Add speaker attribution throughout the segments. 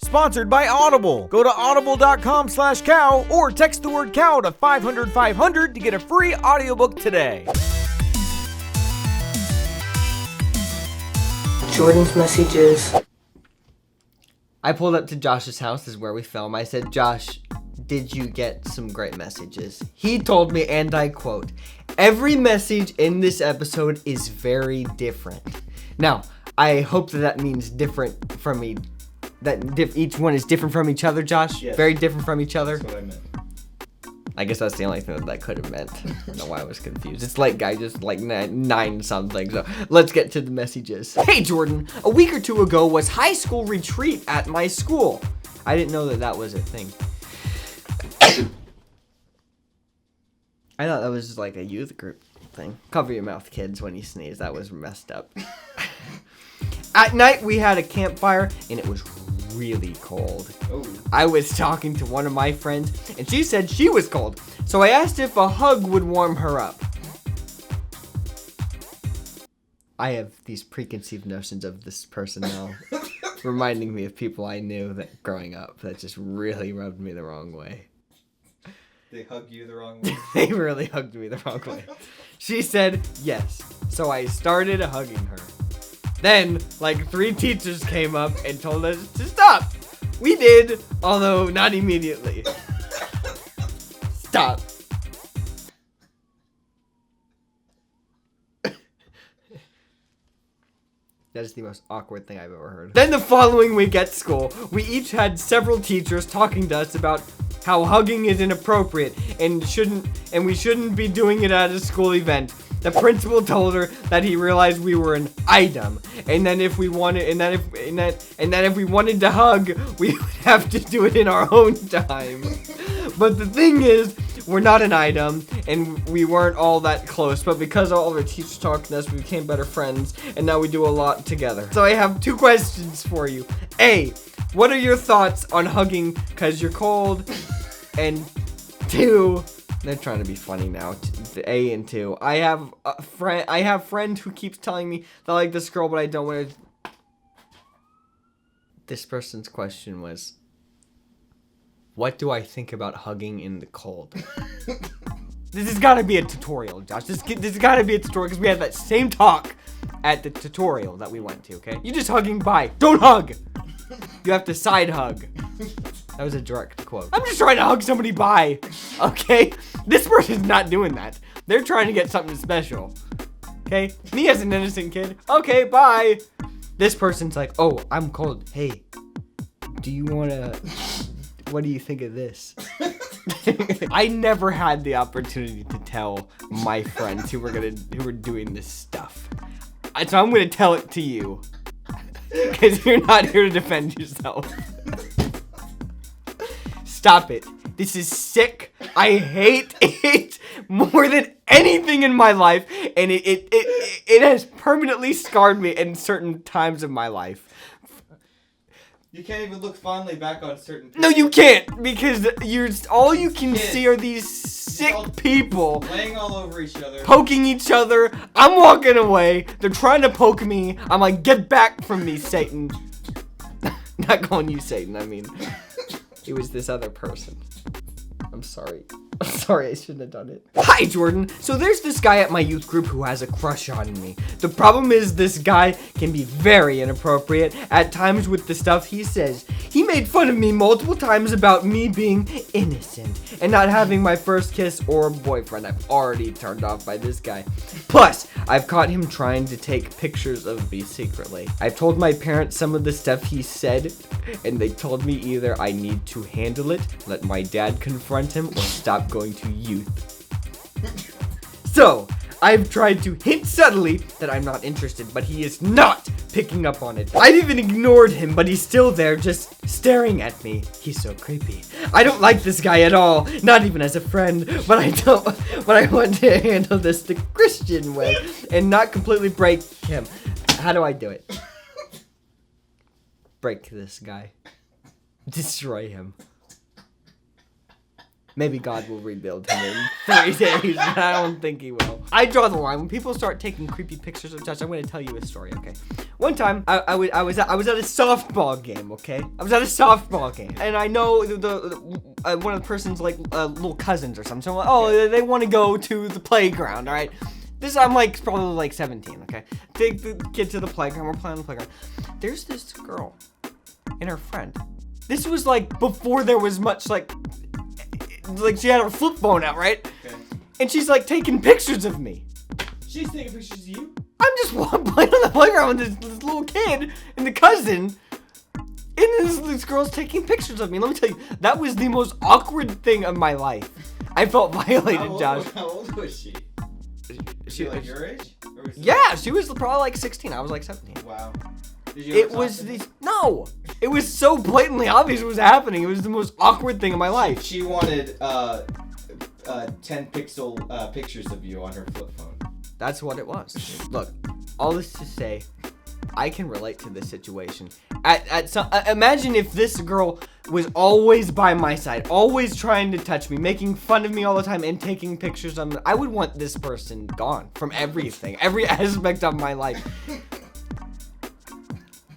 Speaker 1: Sponsored by Audible. Go to audible.com/cow or text the word cow to 500-500 to get a free audiobook today.
Speaker 2: Jordan's messages.
Speaker 3: I pulled up to Josh's house, this is where we film. I said, Josh, did you get some great messages? He told me, and I quote, every message in this episode is very different. Now, I hope that means different from me. Each one is different from each other, Josh?
Speaker 4: Yes.
Speaker 3: Very different from each other?
Speaker 4: That's what I meant.
Speaker 3: I guess that's the only thing that could have meant. I don't know why I was confused. It's like I just like nine something. So let's get to the messages. Hey Jordan, a week or two ago was high school retreat at my school. I didn't know that was a thing. I thought that was like a youth group thing. Cover your mouth, kids, when you sneeze. That was messed up. At night, we had a campfire, and it was really cold.
Speaker 4: Oh.
Speaker 3: I was talking to one of my friends, and she said she was cold. So I asked if a hug would warm her up. I have these preconceived notions of this person now, reminding me of people I knew that growing up that just really rubbed me the wrong way.
Speaker 4: They hugged you the wrong way?
Speaker 3: They really hugged me the wrong way. She said yes, so I started hugging her. Then, like 3 teachers came up and told us to stop. We did, although not immediately. Stop. That is the most awkward thing I've ever heard. Then the following week at school, we each had several teachers talking to us about how hugging is inappropriate and we shouldn't be doing it at a school event. The principal told her that he realized we were an item, and then if we wanted, if we wanted to hug, we would have to do it in our own time. But the thing is, we're not an item, and we weren't all that close. But because all of our teachers talked to us, we became better friends, and now we do a lot together. So I have 2 questions for you. A, what are your thoughts on hugging because you're cold? And 2. They're trying to be funny now. A and 2. I have a friend who keeps telling me they like this girl, but I don't want to. This person's question was, what do I think about hugging in the cold? This has got to be a tutorial, Josh. This has got to be a tutorial because we had that same talk at the tutorial that we went to, okay? You just hugging by. Don't hug! You have to side hug. That was a direct quote. I'm just trying to hug somebody by, okay? This person's not doing that. They're trying to get something special, okay? Me as an innocent kid, okay, bye. This person's like, oh, I'm cold. Hey, do you wanna, what do you think of this? I never had the opportunity to tell my friends who were doing this stuff. So I'm gonna tell it to you. Because you're not here to defend yourself. Stop it. This is sick. I hate it more than anything in my life. And it has permanently scarred me in certain times of my life.
Speaker 4: You can't even look fondly back on certain people.
Speaker 3: No, you can't. Because all you can see are these sick people.
Speaker 4: Laying all over each other.
Speaker 3: Poking each other. I'm walking away. They're trying to poke me. I'm like, get back from me, Satan. Not calling you Satan, I mean. It was this other person. I'm sorry. I'm sorry, I shouldn't have done it. Hi, Jordan. So there's this guy at my youth group who has a crush on me. The problem is this guy can be very inappropriate at times with the stuff he says. He made fun of me multiple times about me being innocent and not having my first kiss or boyfriend. I'm already turned off by this guy. Plus, I've caught him trying to take pictures of me secretly. I've told my parents some of the stuff he said, and they told me either I need to handle it, let my dad confront him, or stop going to youth. So, I've tried to hint subtly that I'm not interested, but he is not picking up on it. I've even ignored him, but he's still there, just staring at me. He's so creepy. I don't like this guy at all, not even as a friend, but I want to handle this the Christian way and not completely break him. How do I do it? Break this guy. Destroy him. Maybe God will rebuild him in 3 days, but I don't think he will. I draw the line. When people start taking creepy pictures of Josh, I'm going to tell you a story, okay? One time, I was at a softball game, okay? I was at a softball game, and I know one of the person's like little cousins or something. So I'm like, oh, they want to go to the playground, all right? I'm like probably like 17, okay? Take the kid to the playground. We're playing on the playground. There's this girl and her friend. This was like before there was much like she had her flip phone out, right?
Speaker 4: Okay.
Speaker 3: And she's like taking pictures of me.
Speaker 4: She's taking pictures of you?
Speaker 3: I'm just playing on the playground with this little kid and the cousin. And this girl's taking pictures of me. Let me tell you, that was the most awkward thing of my life. I felt violated, Josh.
Speaker 4: How old was she? She like your age? Or was
Speaker 3: Yeah, she was probably like 16. I was like 17.
Speaker 4: Wow. Did you
Speaker 3: It
Speaker 4: ever
Speaker 3: was
Speaker 4: talk to her?
Speaker 3: no. It was so blatantly obvious what was happening. It was the most awkward thing in my life.
Speaker 4: She wanted 10 pixel pictures of you on her flip phone.
Speaker 3: That's what it was. Look, all this to say, I can relate to this situation. Imagine if this girl was always by my side, always trying to touch me, making fun of me all the time, and taking pictures of me. I would want this person gone from everything, every aspect of my life.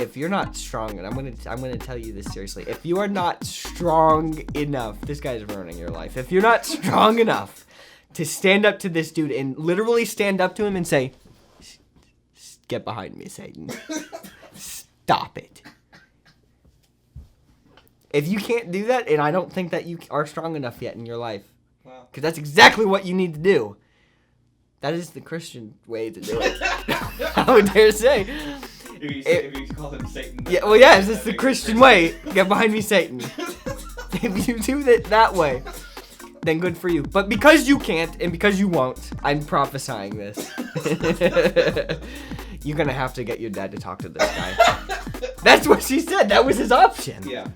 Speaker 3: If you're not strong, and I'm gonna tell you this seriously, if you are not strong enough, this guy's ruining your life. If you're not strong enough to stand up to this dude and literally stand up to him and say, "Get behind me, Satan. Stop it." If you can't do that, and I don't think that you are strong enough yet in your life,
Speaker 4: Wow.
Speaker 3: because that's exactly what you need to do. That is the Christian way to do it. I would dare say.
Speaker 4: If you call him Satan.
Speaker 3: Yeah, well, yes, it's the Christian way. Get behind me, Satan. If you do it that way, then good for you. But because you can't, and because you won't, I'm prophesying this. You're gonna have to get your dad to talk to this guy. That's what she said. That was his option.
Speaker 4: Yeah.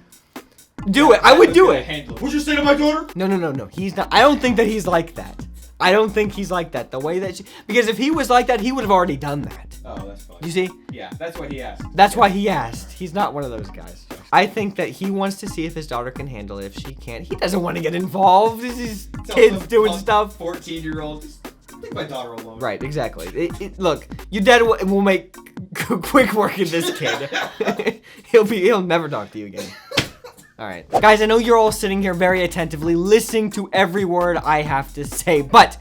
Speaker 3: Do it. I would do it.
Speaker 4: Would you say to my daughter?
Speaker 3: No. He's not. I don't think that he's like that. I don't think he's like that. The way that because if he was like that, he would have already done that.
Speaker 4: Oh, that's fine.
Speaker 3: You see?
Speaker 4: Yeah, that's what he asked.
Speaker 3: That's why he asked. He's not one of those guys. I think that he wants to see if his daughter can handle it. If she can't, he doesn't want to get involved. This is kids doing stuff.
Speaker 4: 14-year-old. Leave my daughter alone.
Speaker 3: Right, exactly. Look, your dad will make quick work of this kid. He'll never talk to you again. All right, guys, I know you're all sitting here very attentively listening to every word I have to say, but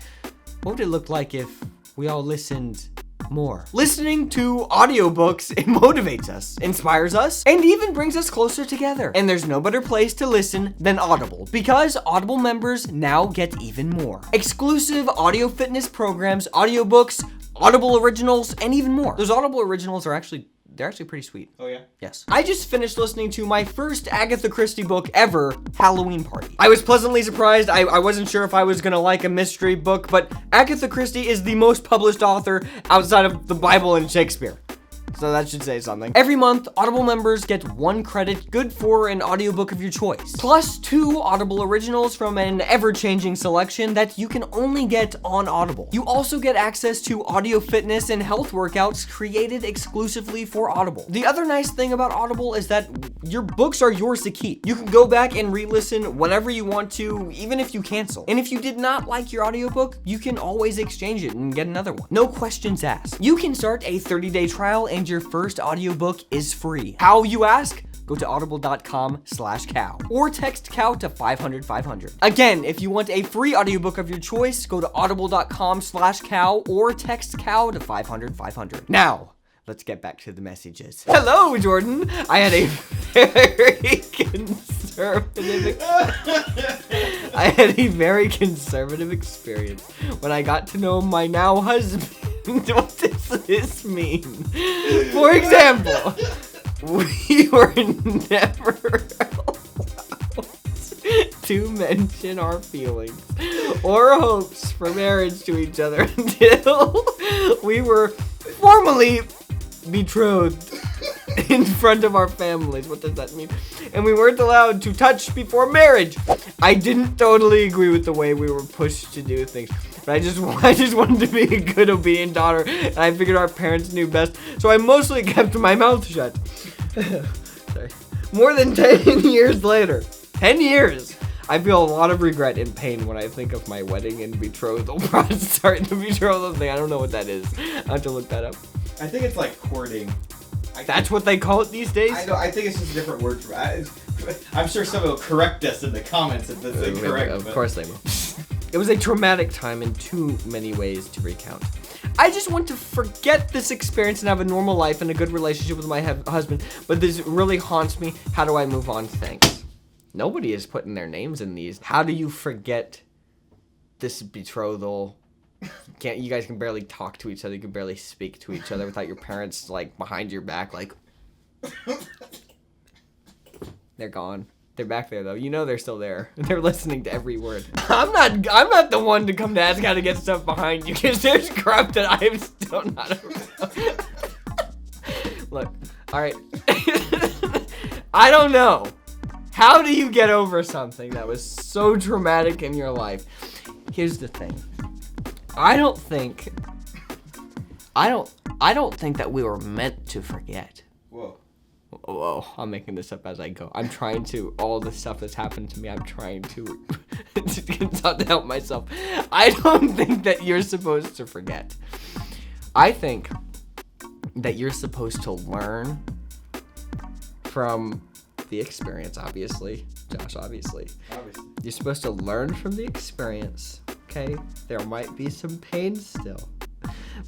Speaker 3: what would it look like if we all listened more? Listening to audiobooks, it motivates us, inspires us, and even brings us closer together. And there's no better place to listen than Audible, because Audible members now get even more. Exclusive audio fitness programs, audiobooks, Audible originals, and even more. Those Audible originals are they're actually pretty sweet.
Speaker 4: Oh, yeah?
Speaker 3: Yes. I just finished listening to my first Agatha Christie book ever, Halloween Party. I was pleasantly surprised. I wasn't sure if I was gonna like a mystery book, but Agatha Christie is the most published author outside of the Bible and Shakespeare. So that should say something. Every month, Audible members get 1 credit, good for an audiobook of your choice. Plus 2 Audible originals from an ever-changing selection that you can only get on Audible. You also get access to audio fitness and health workouts created exclusively for Audible. The other nice thing about Audible is that your books are yours to keep. You can go back and re-listen whenever you want to, even if you cancel. And if you did not like your audiobook, you can always exchange it and get another one. No questions asked. You can start a 30-day trial and your first audiobook is free. How, you ask? Go to audible.com/cow or text cow to 500-500. Again, if you want a free audiobook of your choice, go to audible.com/cow or text cow to 500-500. Now, let's get back to the messages. Hello, Jordan. I had a very conservative experience when I got to know my now husband. What does this mean? For example, we were never allowed to mention our feelings or hopes for marriage to each other until we were formally betrothed in front of our families. What does that mean? And we weren't allowed to touch before marriage. I didn't totally agree with the way we were pushed to do things, but I just wanted to be a good, obedient daughter, and I figured our parents knew best, so I mostly kept my mouth shut. Sorry. More than 10 years later, 10 years, I feel a lot of regret and pain when I think of my wedding and betrothal process. Sorry, the betrothal thing. I don't know what that is. I have to look that up.
Speaker 4: I think it's like courting.
Speaker 3: That's what they call it these days?
Speaker 4: I know. I think it's just a different word for it. I'm sure someone will correct us in the comments if that's incorrect.
Speaker 3: Of course they will. It was a traumatic time in too many ways to recount. I just want to forget this experience and have a normal life and a good relationship with my husband, but this really haunts me. How do I move on? Thanks. Nobody is putting their names in these. How do you forget this betrothal? You guys can barely talk to each other. You can barely speak to each other without your parents like behind your back, like they're gone. They're back there though. You know they're still there. They're listening to every word. I'm not the one to come to ask how to get stuff behind you because there's crap that I am still not. Look, all right. I don't know. How do you get over something that was so traumatic in your life? Here's the thing. I don't think that we were meant to forget. Whoa, I'm making this up as I go. I'm trying to, all the stuff that's happened to me, I'm trying to help myself. I don't think that you're supposed to forget. I think that you're supposed to learn from the experience, obviously. Josh, obviously. You're supposed to learn from the experience, okay? There might be some pain still.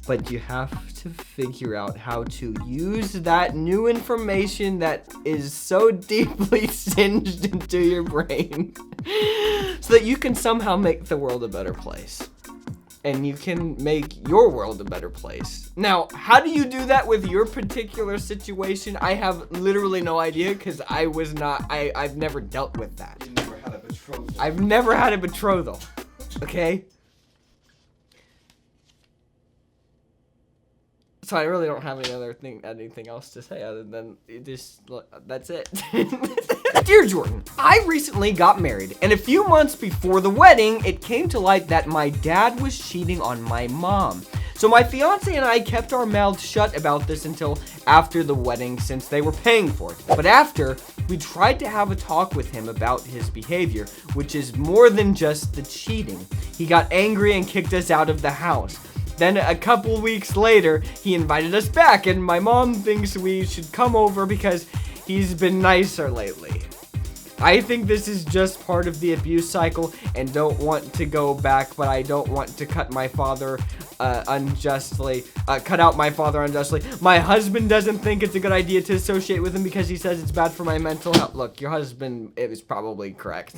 Speaker 3: But you have to figure out how to use that new information that is so deeply singed into your brain so that you can somehow make the world a better place. And you can make your world a better place. Now, how do you do that with your particular situation? I have literally no idea because I've never dealt with that.
Speaker 4: You never had a betrothal.
Speaker 3: I've never had a betrothal, okay? So I really don't have anything else to say other than that's it. Dear Jordan, I recently got married, and a few months before the wedding, it came to light that my dad was cheating on my mom. So my fiance and I kept our mouths shut about this until after the wedding since they were paying for it. But after, we tried to have a talk with him about his behavior, which is more than just the cheating. He got angry and kicked us out of the house. Then a couple weeks later, he invited us back, and my mom thinks we should come over because he's been nicer lately. I think this is just part of the abuse cycle and don't want to go back, but I don't want to cut out my father unjustly. My husband doesn't think it's a good idea to associate with him because he says it's bad for my mental health. Look, your husband is probably correct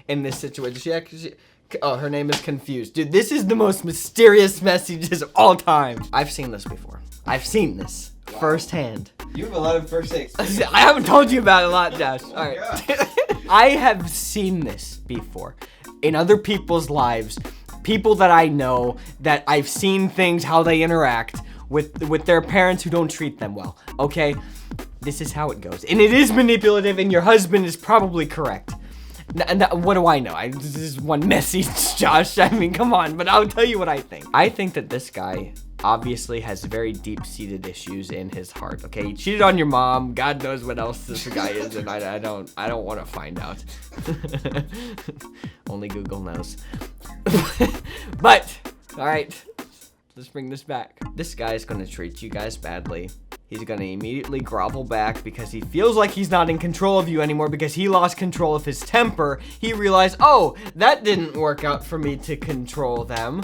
Speaker 3: in this situation. Her name is Confused. Dude, this is the most mysterious messages of all time. I've seen this before. I've seen this firsthand.
Speaker 4: You have a lot of first takes.
Speaker 3: I haven't told you about it a lot, Josh. All right. I have seen this before in other people's lives. People that I know, that I've seen things, how they interact with their parents who don't treat them well. Okay? This is how it goes. And it is manipulative, and your husband is probably correct. What do I know? This is one message, Josh. I mean, come on, but I'll tell you what I think. I think that this guy obviously has very deep-seated issues in his heart. Okay, he cheated on your mom. God knows what else this guy is, and I don't want to find out. Only Google knows. But all right, let's bring this back. This guy is gonna treat you guys badly. He's gonna immediately grovel back because he feels like he's not in control of you anymore because he lost control of his temper. He realized, oh, that didn't work out for me to control them.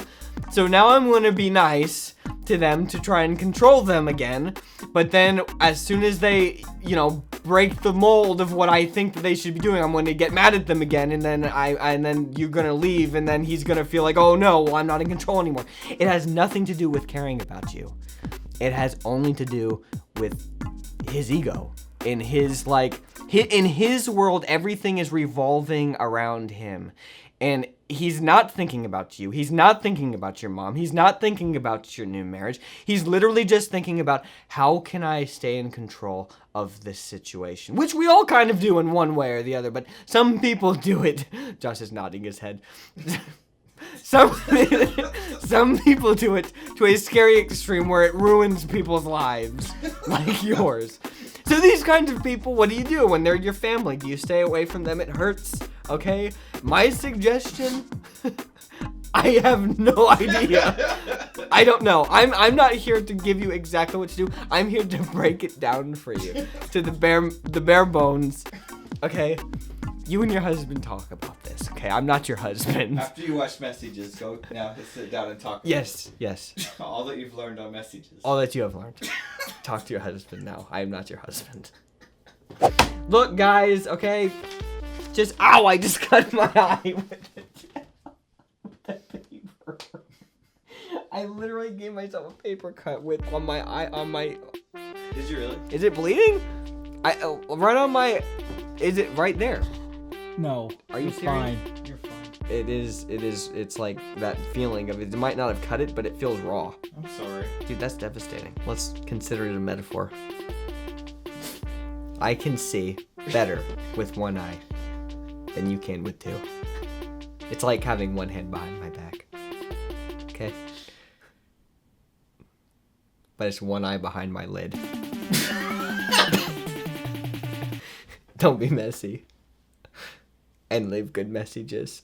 Speaker 3: So now I'm gonna be nice to them to try and control them again. But then as soon as they, break the mold of what I think that they should be doing, I'm gonna get mad at them again, and then you're gonna leave, and then he's gonna feel like, oh no, well, I'm not in control anymore. It has nothing to do with caring about you. It has only to do with his ego. In his world, everything is revolving around him. And he's not thinking about you. He's not thinking about your mom. He's not thinking about your new marriage. He's literally just thinking about, how can I stay in control of this situation? Which we all kind of do in one way or the other, but some people do it. Josh is nodding his head. Some people do it to a scary extreme where it ruins people's lives, like yours. So these kinds of people, what do you do when they're your family? Do you stay away from them? It hurts. Okay? My suggestion, I have no idea. I don't know. I'm not here to give you exactly what to do. I'm here to break it down for you to the bare bones. Okay? You and your husband talk about this, okay? I'm not your husband.
Speaker 4: After you watch Messages, go now sit down and talk.
Speaker 3: Yes.
Speaker 4: All that you've learned on Messages.
Speaker 3: All that you have learned. Talk to your husband now. I am not your husband. Look, guys, okay? Ow, I just cut my eye with that paper. I literally gave myself a paper cut on my eye,
Speaker 4: Did you really?
Speaker 3: Is it bleeding? Right on my, is it right there?
Speaker 5: No.
Speaker 3: Are you
Speaker 5: it's
Speaker 3: serious?
Speaker 5: fine.
Speaker 4: You're fine.
Speaker 3: It's like that feeling of it might not have cut it, but it feels raw.
Speaker 4: I'm sorry.
Speaker 3: Dude, that's devastating. Let's consider it a metaphor. I can see better with one eye than you can with two. It's like having one hand behind my back. Okay? But it's one eye behind my lid. Don't be messy. And leave good messages.